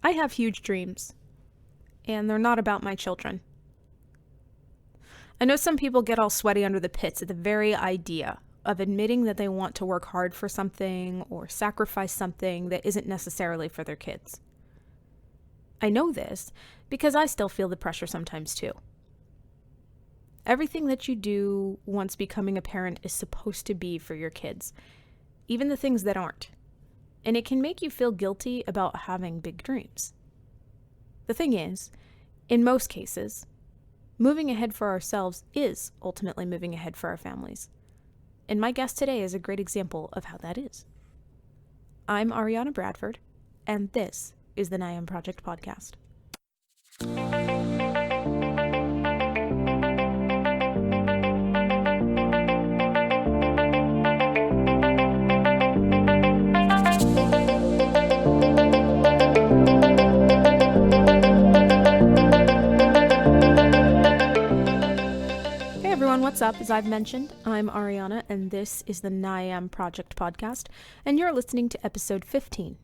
I have huge dreams, and they're not about my children. I know some people get all sweaty under the pits at the very idea of admitting that they want to work hard for something or sacrifice something that isn't necessarily for their kids. I know this because I still feel the pressure sometimes too. Everything that you do once becoming a parent is supposed to be for your kids, even the things that aren't. And it can make you feel guilty about having big dreams. The thing is, in most cases, moving ahead for ourselves is ultimately moving ahead for our families. And my guest today is a great example of how that is. I'm Ariana Bradford, and this is the NIAM Project Podcast. What's up? As I've mentioned, I'm Ariana, and this is the NIAM Project Podcast, and you're listening to episode 15,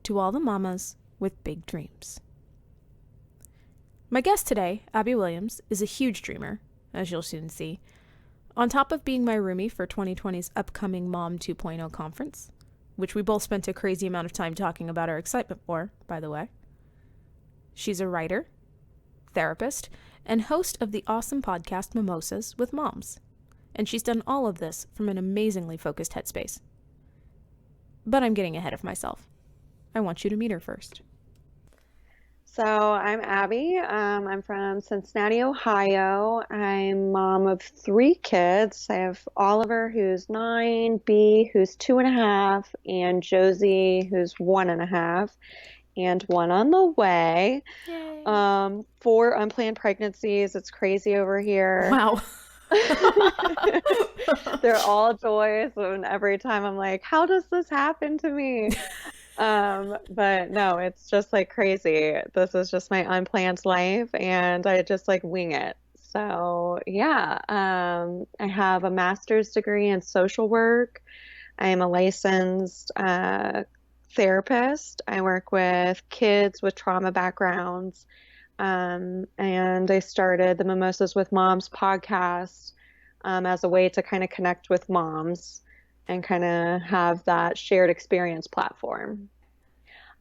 To All the Mamas with Big Dreams. My guest today, Abbey Williams, is a huge dreamer, as you'll soon see. On top of being my roomie for 2020's upcoming Mom 2.0 conference, which we both spent a crazy amount of time talking about our excitement for, by the way. She's a writer, therapist, and host of the awesome podcast Mimosas with Moms. And she's done all of this from an amazingly focused headspace. But I'm getting ahead of myself. I want you to meet her first. So I'm Abbey. I'm from Cincinnati, Ohio. I'm mom of 3 kids. I have Oliver, who's 9, B, who's 2.5, and Josie, who's 1.5. And 1 on the way. Yay. 4 unplanned pregnancies. It's crazy over here. Wow. They're all joys, and every time I'm like, how does this happen to me? But no, it's just like crazy. This is just my unplanned life, and I just like wing it. So yeah, I have a master's degree in social work. I am a licensed therapist. I work with kids with trauma backgrounds. And I started the Mimosas with Moms podcast as a way to kind of connect with moms and kind of have that shared experience platform.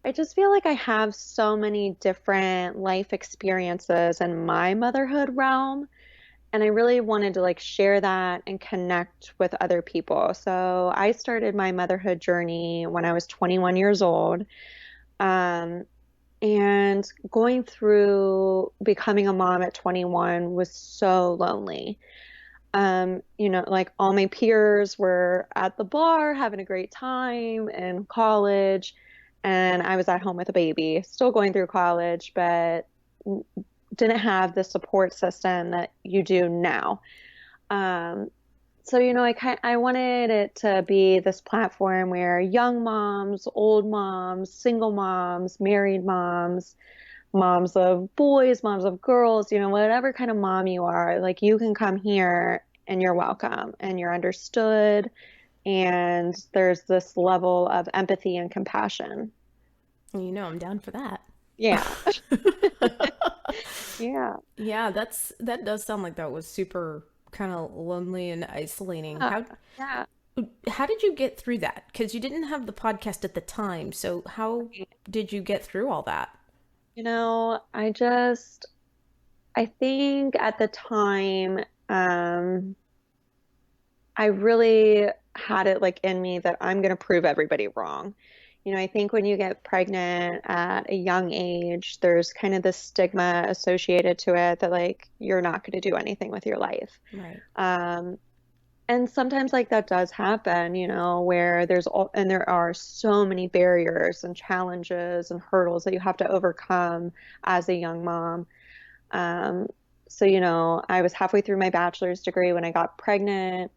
I just feel like I have so many different life experiences in my motherhood realm. And I really wanted to like share that and connect with other people. So I started my motherhood journey when I was 21 years old. And going through becoming a mom at 21 was so lonely. Like all my peers were at the bar having a great time in college. And I was at home with a baby, still going through college, but didn't have the support system that you do now. So, I wanted it to be this platform where young moms, old moms, single moms, married moms, moms of boys, moms of girls, whatever kind of mom you are, like you can come here and you're welcome and you're understood. And there's this level of empathy and compassion. I'm down for that. Yeah. Yeah. Yeah, that does sound like that was super kind of lonely and isolating. How did you get through that? Because you didn't have the podcast at the time. So how did you get through all that? I think at the time, I really had it like in me that I'm going to prove everybody wrong. I think when you get pregnant at a young age, there's kind of this stigma associated to it that like you're not going to do anything with your life. Right. And sometimes like that does happen, where there are so many barriers and challenges and hurdles that you have to overcome as a young mom. So, I was halfway through my bachelor's degree when I got pregnant.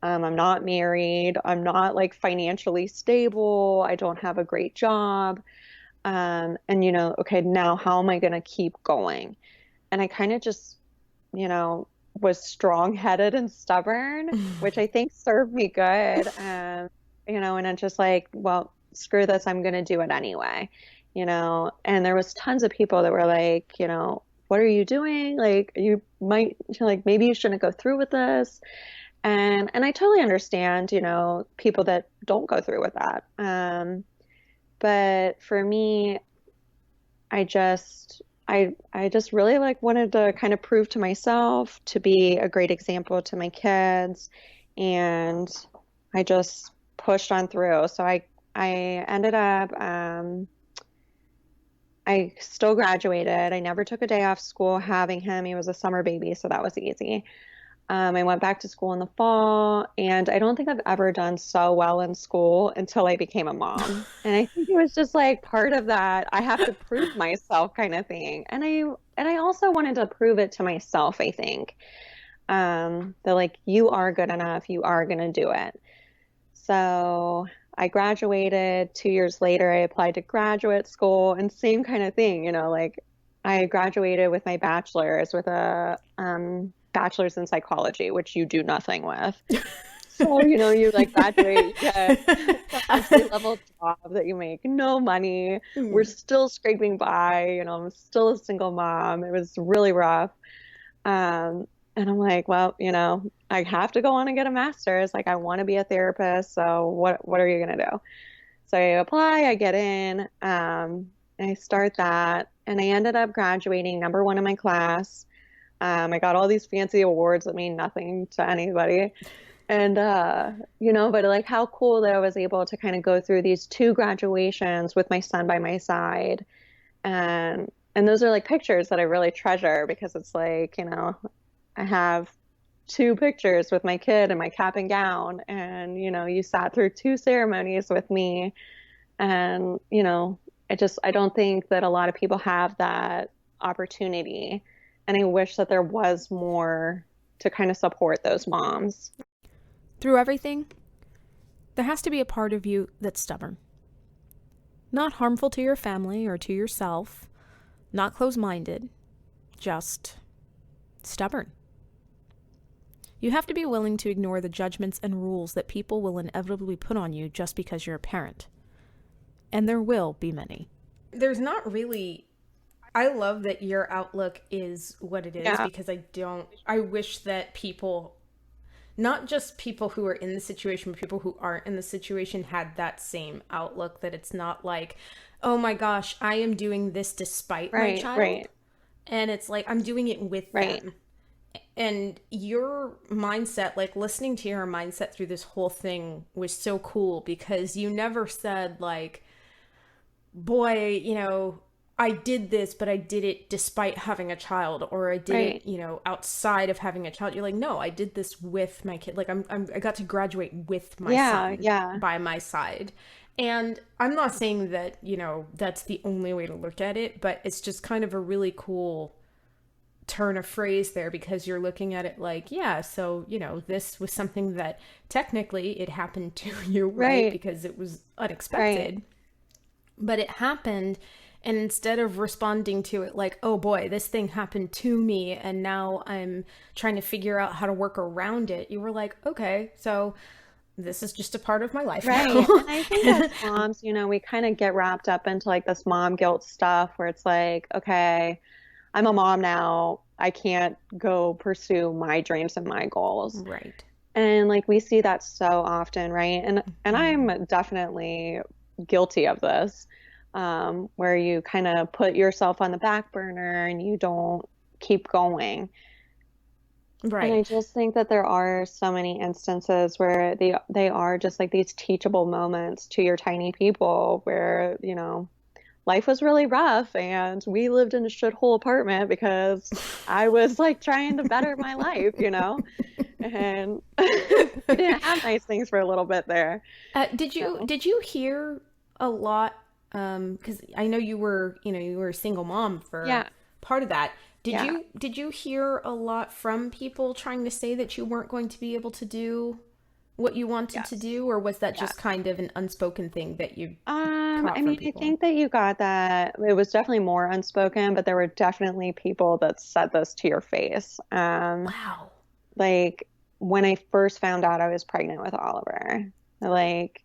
I'm not married. I'm not like financially stable. I don't have a great job. Okay, now how am I going to keep going? And I kind of just, was strong-headed and stubborn, which I think served me good. And I'm just like, well, screw this. I'm going to do it anyway. and there was tons of people that were like, what are you doing? Like, you might, like, maybe you shouldn't go through with this. And I totally understand, people that don't go through with that. But for me, I just really like wanted to kind of prove to myself to be a great example to my kids, and I just pushed on through. So I ended up I still graduated. I never took a day off school having him. He was a summer baby, so that was easy. I went back to school in the fall, and I don't think I've ever done so well in school until I became a mom. And I think it was just like part of that I have to prove myself kind of thing. And I also wanted to prove it to myself, I think. That like you are good enough, you are gonna do it. So I graduated 2 years later. I applied to graduate school and same kind of thing, like I graduated with my bachelor's with a bachelor's in psychology, which you do nothing with. So, you like graduate, you get some entry-level job that you make no money. We're still scraping by, I'm still a single mom. It was really rough. And I'm like, well, I have to go on and get a master's. Like, I want to be a therapist. So what are you going to do? So I apply, I get in, I start that, and I ended up graduating number one in my class. I got all these fancy awards that mean nothing to anybody. And, but like how cool that I was able to kind of go through these two graduations with my son by my side. And those are like pictures that I really treasure because it's like, I have two pictures with my kid in my cap and gown, and you sat through two ceremonies with me, and I don't think that a lot of people have that opportunity, and I wish that there was more to kind of support those moms. Through everything, there has to be a part of you that's stubborn. Not harmful to your family or to yourself, not close-minded, just stubborn. You have to be willing to ignore the judgments and rules that people will inevitably put on you just because you're a parent. And there will be many. There's not really... I love that your outlook is what it is, because I wish that people, not just people who are in the situation, but people who aren't in the situation had that same outlook, that it's not like, oh my gosh, I am doing this despite my child. Right. And it's like, I'm doing it with them. And your mindset, like listening to your mindset through this whole thing was so cool, because you never said like, boy, I did this, but I did it despite having a child, or I did it, outside of having a child. You're like, no, I did this with my kid. Like I got to graduate with my son by my side. And I'm not saying that, that's the only way to look at it, but it's just kind of a really cool turn of phrase there, because you're looking at it like, so, this was something that technically it happened to you, right? Because it was unexpected, but it happened. And instead of responding to it like, oh boy, this thing happened to me and now I'm trying to figure out how to work around it, you were like, okay, so this is just a part of my life now. And I think as moms, we kind of get wrapped up into like this mom guilt stuff where it's like, okay, I'm a mom now, I can't go pursue my dreams and my goals. Right. And like we see that so often, right? And I'm definitely guilty of this. Where you kind of put yourself on the back burner and you don't keep going. Right. And I just think that there are so many instances where they are just like these teachable moments to your tiny people where, life was really rough and we lived in a shithole apartment because I was like trying to better my life, and we didn't have nice things for a little bit there. Did you hear a lot? Because I know you were a single mom for part of that. Did you hear a lot from people trying to say that you weren't going to be able to do what you wanted to do, or was that just kind of an unspoken thing that you caught from people? I think that you got that. It was definitely more unspoken, but there were definitely people that said this to your face. Wow. Like when I first found out I was pregnant with Oliver, like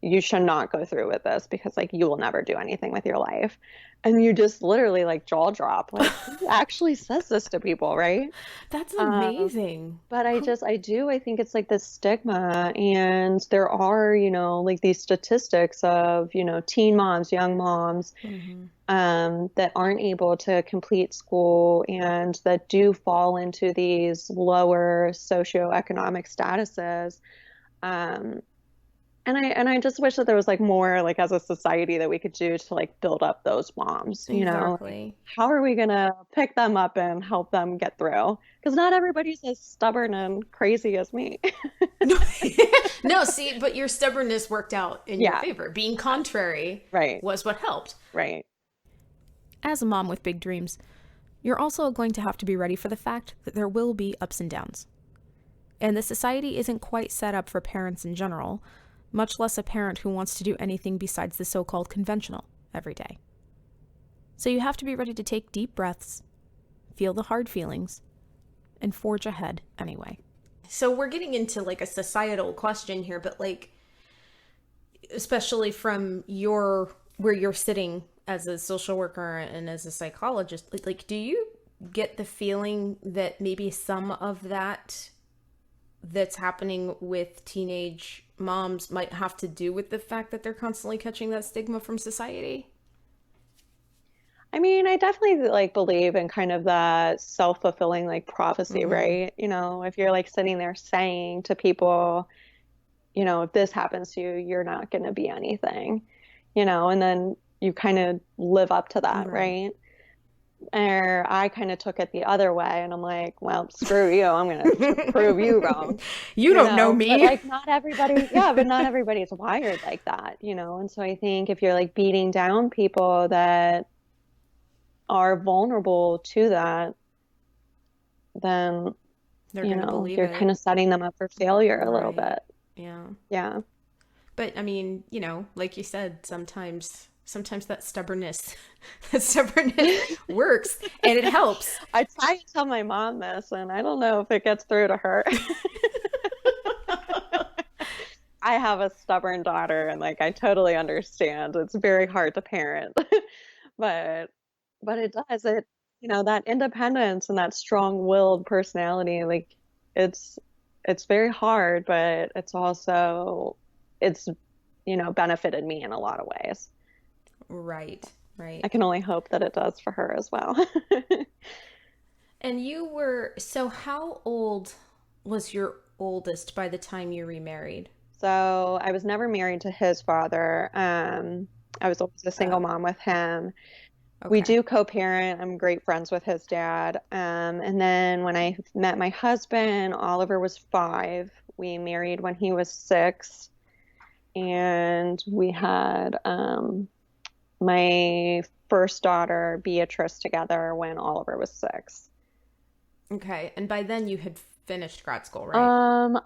you should not go through with this because like you will never do anything with your life. And you just literally like jaw drop, like who actually says this to people, right? That's Um, amazing. but I think it's like this stigma, and there are, like these statistics of, teen moms, young moms, Hmm. that aren't able to complete school and that do fall into these lower socioeconomic statuses. Um, and I just wish that there was like more like as a society that we could do to like build up those moms, like Exactly. how are we gonna pick them up and help them get through? Because not everybody's as stubborn and crazy as me. No, no, see, but your stubbornness worked out in your Yeah, favor. Being contrary right, was what helped. right. As a mom with big dreams, you're also going to have to be ready for the fact that there will be ups and downs. And the society isn't quite set up for parents in general, much less a parent who wants to do anything besides the so-called conventional every day. So you have to be ready to take deep breaths, feel the hard feelings, and forge ahead anyway. So we're getting into like a societal question here, but like, especially from where you're sitting as a social worker and as a psychologist, like do you get the feeling that maybe some of that's happening with teenage moms might have to do with the fact that they're constantly catching that stigma from society? I mean, I definitely like believe in kind of that self-fulfilling like prophecy, Mm-hmm. right? If you're like sitting there saying to people, if this happens to you, you're not going to be anything, and then you kind of live up to that, Right. right? Or I kind of took it the other way and I'm like, well, screw you. I'm going to prove you wrong, You don't know but me. like not everybody, yeah, but not everybody's wired like that, And so I think if you're like beating down people that are vulnerable to that, then, They're going to believe you're it. kind of setting them up for failure a little Right. bit. Yeah. Yeah. But I mean, like you said, sometimes that stubbornness that stubbornness works and it helps. I try to tell my mom this, and I don't know if it gets through to her. I have a stubborn daughter, and like I totally understand. It's very hard to parent, but it does it, that independence and that strong-willed personality, like it's it's very hard, but it's benefited me in a lot of ways. Right, I right. can only hope that it does for her as well. And so how old was your oldest by the time you remarried? So I was never married to his father. I was always a single Oh, mom with him. We okay. do co-parent. I'm great friends with his dad. And then when I met my husband, Oliver was 5. We married when he was 6, and we had my first daughter, Beatrice, together when Oliver was 6. Okay. And by then you had finished grad school, right?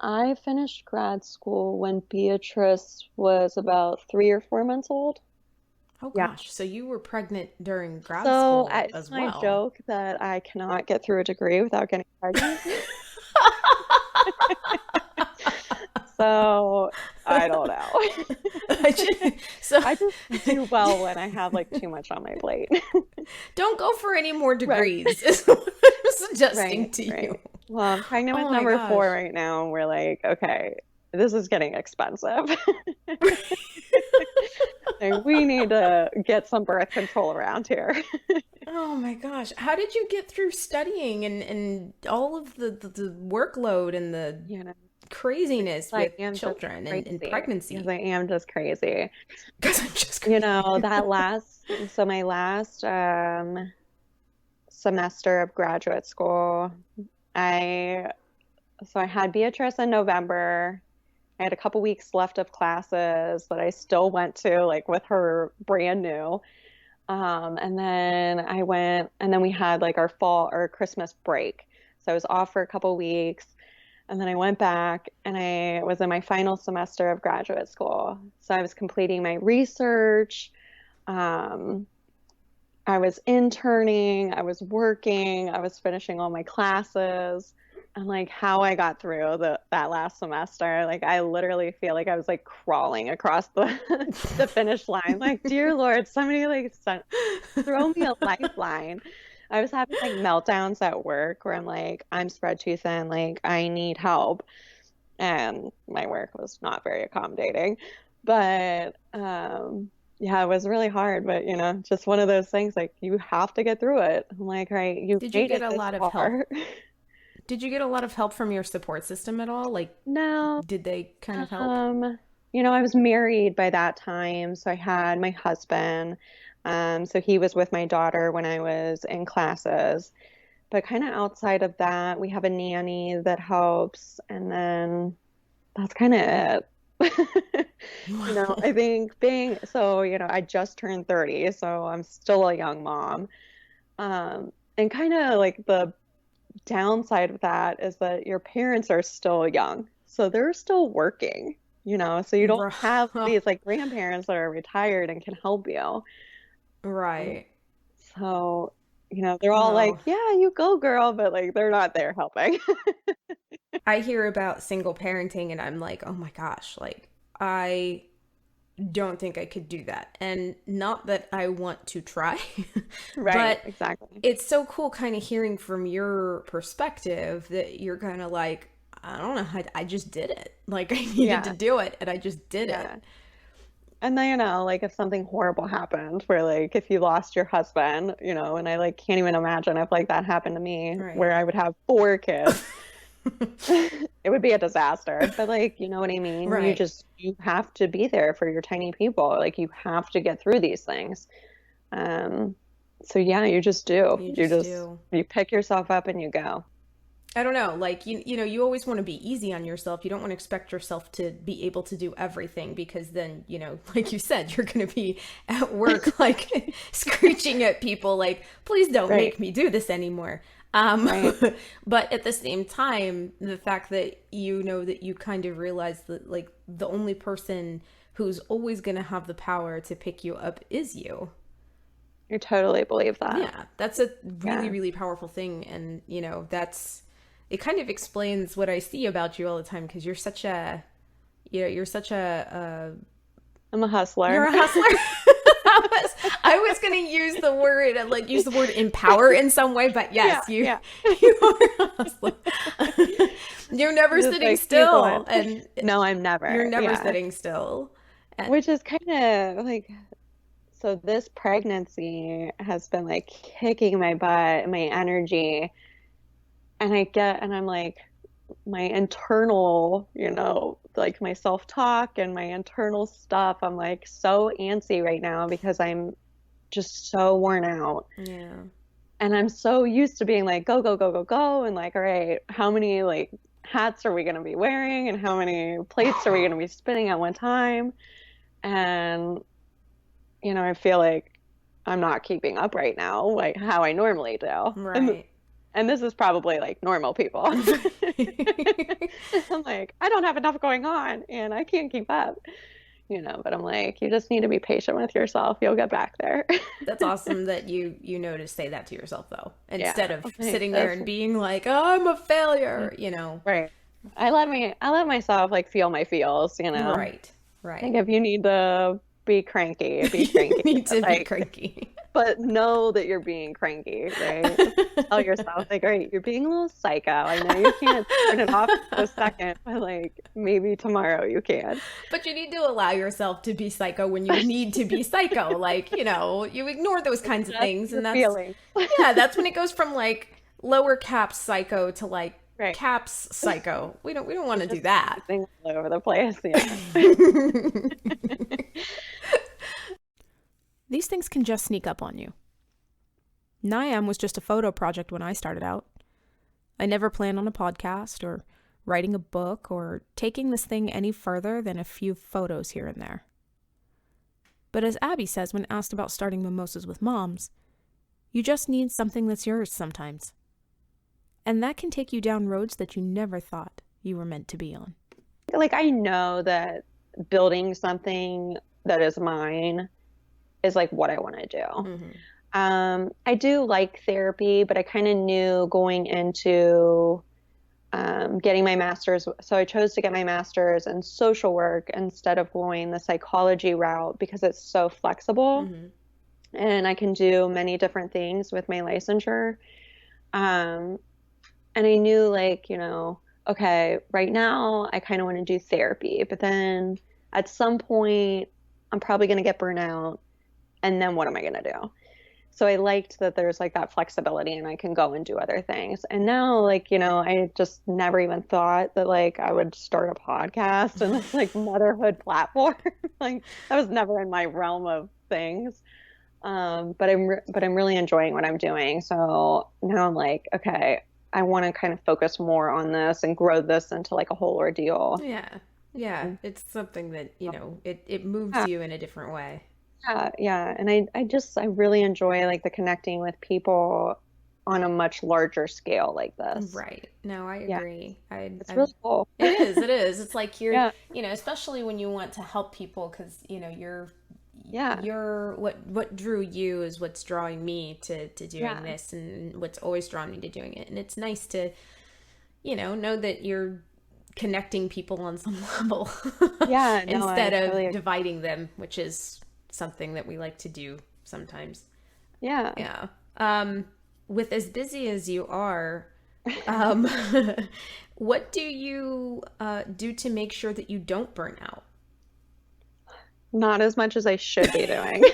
I finished grad school when Beatrice was about 3 or 4 months old. Oh Yeah. gosh. So you were pregnant during grad So school it's as my well. joke that I cannot get through a degree without getting pregnant. So I don't know. So I just do well when I have like too much on my plate. don't go for any more Right. degrees, is what I'm suggesting Right, to you. right. Well, I'm pregnant with Oh my number 4 gosh. right now, and we're like, okay, this is getting expensive. Like, we need to get some birth control around here. Oh my gosh. How did you get through studying and all of the workload and the You know, craziness I with am just children and crazy because pregnancy? I am just crazy. Because I'm just crazy. My last semester of graduate school, I I had Beatrice in November. I had a couple weeks left of classes that I still went to, like with her brand new. And then and then we had like our fall or Christmas break. So I was off for a couple weeks, and then I went back and I was in my final semester of graduate school. So I was completing my research. Um, I was interning, I was working, I was finishing all my classes. and like how I got through that last semester. Like I literally feel like I was like crawling across the the finish line. Like, dear Lord, somebody like throw me a lifeline. I was having like meltdowns at work where I'm like, I'm spread too thin, like I need help. And my work was not very accommodating. But yeah, it was really hard, but just one of those things like you have to get through it. I'm like, right, you Did you made get it a this lot of help? far. Did you get a lot of help from your support system at all? Like, No, did they kind of help? um, I was married by that time, so I had my husband. So he was with my daughter when I was in classes. But kind of outside of that, we have a nanny that helps, and then that's kind of it. Wow. I think I just turned 30, so I'm still a young mom. And kind of like the downside of that is that your parents are still young, so they're still working, so you don't have these like grandparents that are retired and can help you. Um, Right. so, they're all Oh, like, yeah, you go, girl, but like they're not there helping. I hear about single parenting and I'm like, oh my gosh, like I don't think I could do that. And not that I want to try, Right, but exactly. it's so cool kind of hearing from your perspective that you're kind of like, I don't know, I just did it. Like I needed to Yeah, do it and I just did yeah. it. And then, like if something horrible happened, where like if you lost your husband, and I like can't even imagine if like that happened to me, Right. where I would have four kids. It would be a disaster. But like, you know what I mean? Right. You have to be there for your tiny people. Like you have to get through these things. Um, so yeah, you just do. You just do. You pick yourself up and you go. I don't know, like you always want to be easy on yourself. You don't want to expect yourself to be able to do everything because then, like you said, you're going to be at work like screeching at people like, "Please don't Right, make me do this anymore." right. But at the same time, the fact that that you kind of realize that like the only person who's always going to have the power to pick you up is you. You totally believe that. Yeah, that's a really, Yeah. really powerful thing. And, it kind of explains what I see about you all the time because you're such I'm a you're hustler. a hustler. I was going to use the word, like, use the word empower in some way, but Yeah, yes, yeah. you are a hustler. You're never Just sitting like he's the still, one. and No, I'm you're never. never Yeah. sitting still. And, Which is kind of like, so this pregnancy has been like kicking my butt, my energy. And I'm like, my internal, like my self-talk and my internal stuff, I'm like so antsy right now because I'm just so worn out. yeah. And I'm so used to being like, go, go, go, go, go. And like, all right, how many like hats are we going to be wearing? And how many plates are we going to be spinning at one time? And, I feel like I'm not keeping up right now, like how I normally do. Right. And this is probably like normal people. I'm like, I don't have enough going on and I can't keep up, but I'm like, you just need to be patient with yourself. You'll get back there. That's awesome that you know to say that to yourself though, instead Yeah. of Okay. sitting there and being like, "Oh, I'm a failure," Right. I let myself like feel my feels. Right, right. Like if you need to be You cranky. need But to be like, cranky. but know that you're being cranky, right? Tell yourself like, all right, you're being a little psycho. I know you can't turn it off the second, but like maybe tomorrow you can. But you need to allow yourself to be psycho when you need to be psycho. Like, you ignore those kinds of Just things, your and feelings. yeah, that's when it goes from like lower caps psycho to like Right. caps psycho. We don't want to do Just that. everything all over the place. Yeah. These things can just sneak up on you. NIAM was just a photo project when I started out. I never planned on a podcast or writing a book or taking this thing any further than a few photos here and there. But as Abby says when asked about starting Mimosas with Moms, you just need something that's yours sometimes. And that can take you down roads that you never thought you were meant to be on. Like I know that building something that is mine is like what I want to do. Mm-hmm. I do like therapy, but I kind of knew going into getting my master's. So I chose to get my master's in social work instead of going the psychology route because it's so flexible Mm-hmm. and I can do many different things with my licensure. Um, and I knew like, okay, right now I kind of want to do therapy, but then at some point I'm probably going to get burnout. And then what am I going to do? So I liked that there's like that flexibility and I can go and do other things. And now, like, I just never even thought that like I would start a podcast and this like motherhood platform. Like that was never in my realm of things. But I'm really enjoying what I'm doing. So now I'm like, okay, I want to kind of focus more on this and grow this into like a whole ordeal. Yeah. Yeah. Mm. It's something that, it moves Yeah, you in a different way. yeah, yeah. And I really enjoy like the connecting with people on a much larger scale like this. Right. No, I Yeah, agree. it's really cool. It is. It is. It's like Yeah, especially when you want to help people because, yeah, you're what drew you is what's drawing me to doing yeah, this and what's always drawn me to doing it. And it's nice to, know that you're connecting people on some level yeah. No, instead I of totally agree. dividing them, which is something that we like to do sometimes. Yeah. Yeah. With as busy as you are, um, what do you do to make sure that you don't burn out? Not as much as I should be doing.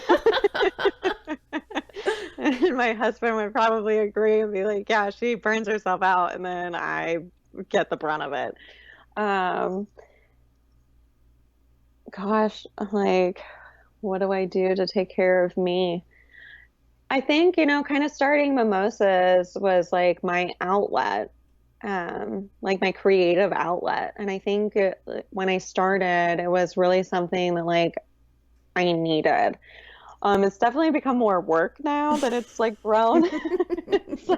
And my husband would probably agree and be like, yeah, she burns herself out and then I get the brunt of it. Um, gosh, like, what do I do to take care of me? I think, kind of starting Mimosas was like my outlet, like my creative outlet. And I think when I started, it was really something that like I needed. It's definitely become more work now that it's like grown. So,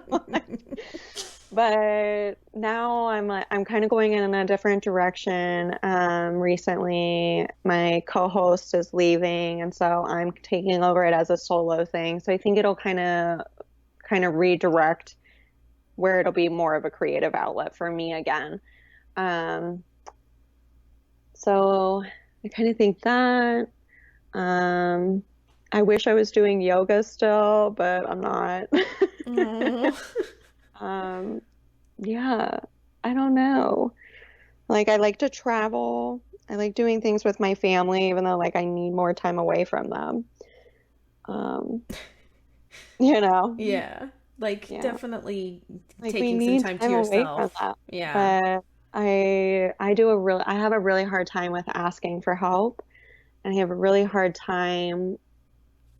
but now I'm kind of going in a different direction. Recently, my co-host is leaving, and so I'm taking over it as a solo thing. So I think it'll kind of redirect where it'll be more of a creative outlet for me again. Um, so I kind of think that. Um, I wish I was doing yoga still, but I'm not. Oh. Um, yeah, I don't know. Like I like to travel. I like doing things with my family, even though like I need more time away from them. Um, you know, Yeah. Like yeah, definitely like we taking some need time to time away from yourself. them. Yeah. But I have a really hard time with asking for help, and I have a really hard time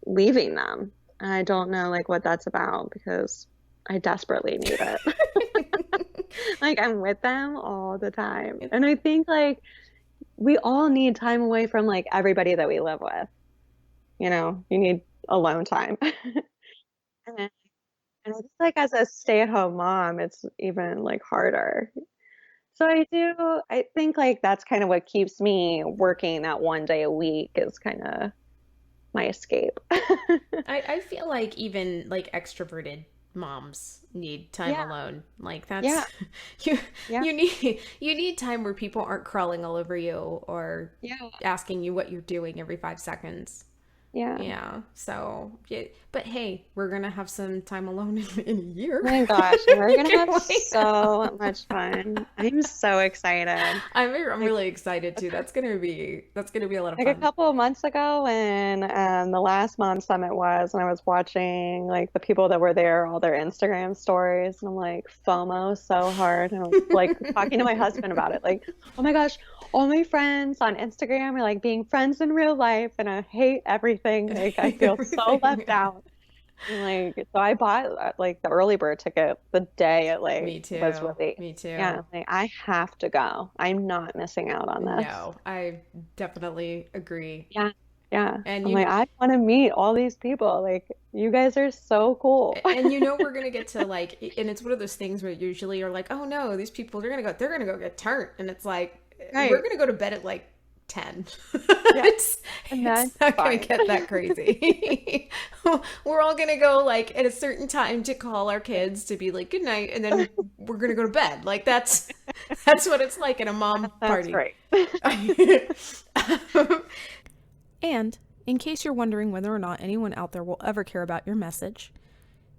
leaving them. And I don't know like what that's about because I desperately need it. Like I'm with them all the time. And I think like we all need time away from like everybody that we live with. You need alone time. And, and I think like as a stay-at-home mom, it's even like harder. So I think like that's kind of what keeps me working that one day a week is kind of my escape. I feel like even like extroverted moms need time Yeah, alone. Like that's yeah, you yeah, you need time where people aren't crawling all over you or yeah, asking you what you're doing every 5 seconds. yeah. Yeah. So, yeah, but hey, we're gonna have some time alone in a year. Oh my gosh, and we're gonna Can't have wait. so much fun. I'm so excited. I'm Like really excited too. That's gonna be a lot of like a fun. couple of months ago when the last Mom Summit was, and I was watching like the people that were there, all their Instagram stories, and I'm like FOMO so hard. And I was like talking to my husband about it, like, oh my gosh, all my friends on Instagram are like being friends in real life, and I hate everything. Like I feel so left Everything. out. And like so I bought like the early bird ticket the day it like Me was too. released. Me Yeah, too. like I have to go. I'm not missing out on this. No, I definitely agree. Yeah, yeah. And I'm like, I want to meet all these people. Like, you guys are so cool. we're gonna get to like, and it's one of those things where usually you're like, oh no, these people they're gonna go get turned, and it's like we're Right. gonna go to bed at like 10. Yeah. And It's not going to get that crazy. We're all going to go like at a certain time to call our kids to be like, good night. And then we're going to go to bed. Like that's what it's like at a mom party. That's right. And in case you're wondering whether or not anyone out there will ever care about your message,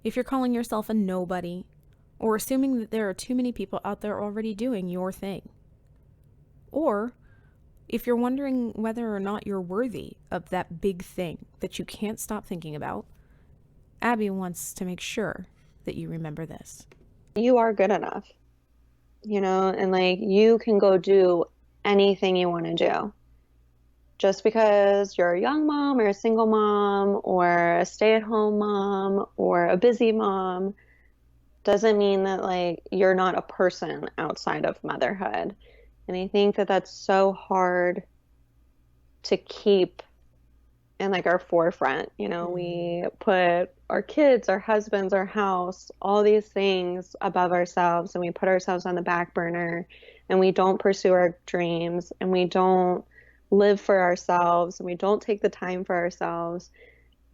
if you're calling yourself a nobody or assuming that there are too many people out there already doing your thing, or if you're wondering whether or not you're worthy of that big thing that you can't stop thinking about, Abbey wants to make sure that you remember this. You are good enough, and like you can go do anything you want to do. Just because you're a young mom or a single mom or a stay-at-home mom or a busy mom doesn't mean that like you're not a person outside of motherhood. And I think that that's so hard to keep in like our forefront. We put our kids, our husbands, our house, all these things above ourselves, and we put ourselves on the back burner, and we don't pursue our dreams, and we don't live for ourselves, and we don't take the time for ourselves.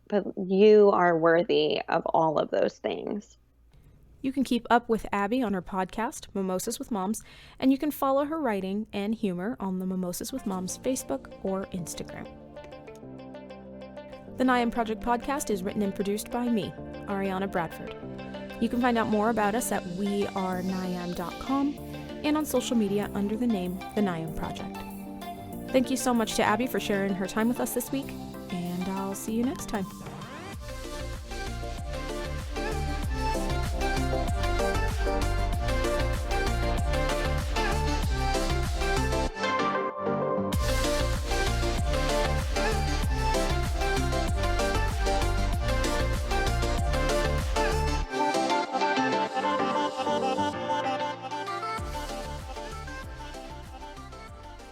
But you are worthy of all of those things. You can keep up with Abbey on her podcast, Mimosas with Moms, and you can follow her writing and humor on the Mimosas with Moms Facebook or Instagram. The NIAM Project podcast is written and produced by me, Ariana Bradford. You can find out more about us at weareniam.com and on social media under the name The NIAM Project. Thank you so much to Abbey for sharing her time with us this week, and I'll see you next time.